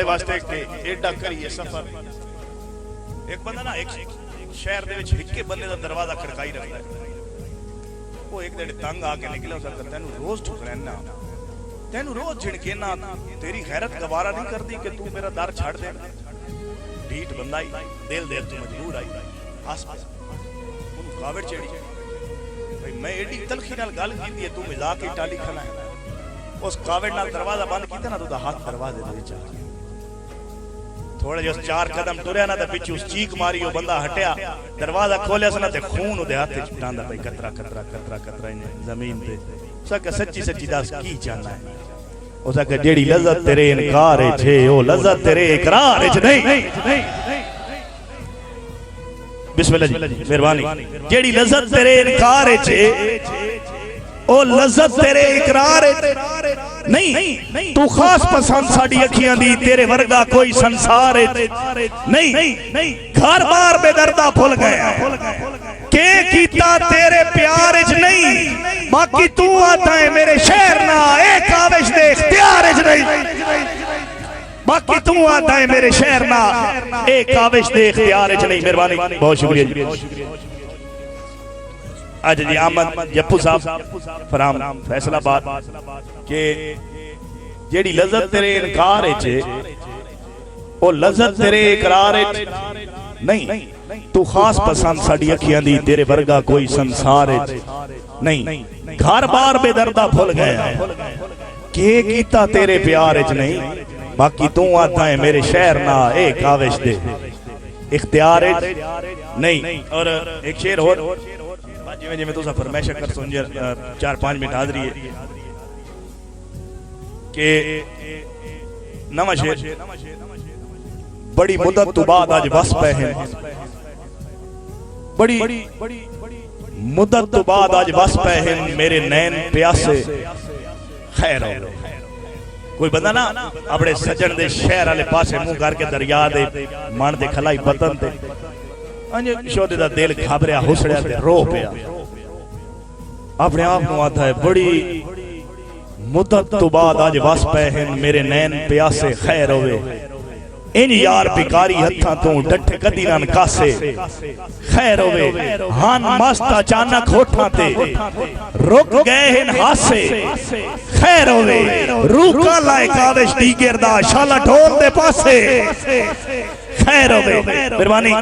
वास्ते कि एडा करिए सफर। एक बंदा ना एक शहर दे विच हिक्के बंदे दा दरवाजा खड़काई रखदा है। वो एक दिन तंग आके निकले उस कहता तेनू रोज ठुकरैना, तेनू रोज झिड़के ना, तेरी गैरत गवारा नहीं करती कि तू मेरा दर छड़ दे। ढीठ बंदा ही दिल दे तू मजबूर आई आस पास उन्हें कावड़ चढ़ी भाई मैं एडी तलखी नाल गल कीती है, तू मजाक ही टाली खना है। उस कावड़ नाल दरवाजा बंद कीता ना, तो हाथ दरवाजे दे विच आ गया। थोड़ा जो 4 कदम टुरया ना तो पिछू चीख मारी, वो बंदा हटिया, दरवाजा खोलिया ना तो खून उहदे हाथ च टांदा पई कतरा कतरा कतरा कतरा जमीन पे। उसका सच्ची सच्ची दस की चाहना है? उसका जेड़ी लज़्ज़त तेरे इनकार है छे ओ लज़्ज़त तेरे इकरार है नहीं। बिस्मिल्लाह जी मेहरबानी। जेड़ी लज़्ज़त तेरे इनकार है छे ओ लज़्ज़त तेरे इकरार है नहीं। तू खास पसंद साडी अखियां दी, तेरे वर्गा कोई संसार है नहीं। घर बार बेदर्दा भूल गया के कीता तेरे प्यार च नहीं, बाकी तू आता है मेरे शहर ना ए काविश दे इख्तियार च नहीं। बाकी तू आता है मेरे शहर ना ए काविश दे इख्तियार च नहीं। मेहरबानी, बहुत शुक्रिया जी। आज जी अहमद जप्पू साहब फराम फैसलाबाद के जेड़ी लज़्ज़त तेरे इनकार है ओ लज़्ज़त तेरे इकरार है नहीं। तू खास पसंद साडी अखियां दी, तेरे वर्गा कोई संसार है नहीं। घर बार बेदर्दा भूल गया के कीता तेरे प्यार च नहीं, बाकी तू आता है मेरे शहर ना ए काविश दे इख्तियार नहीं। और एक शेर और जिवें जिवें तुसा फरमाइश कर सुन 4-5 मिनट हाज़री है के नवा शेर। बड़ी मुद्दत तो बाद आज बस पे हैं, बड़ी मुद्दत तो बाद आज बस पे हैं मेरे नैन प्यासे खैर हो। कोई बंदा ना अपने सज्जन दे शहर वाले पासे मुंह करके दरिया दे मन दे खलाई बतन ते अंज शोदे दा दिल घबरिया हुसड़िया ते रो पिया। अपने आप को आता है बड़ी मुद्दत तो बाद आज बस पे हैं मेरे नैन प्यासे खैर होवे। इन यार बिकारी हथा तू डठ कदी ना कासे खैर होवे। हान मस्त अचानक होठा ते रुक गए हैं हासे खैर होवे। रूह का लाए काविश दी गिरदा शाला ढोल दे पासे खैर होवे। मेहरबानी।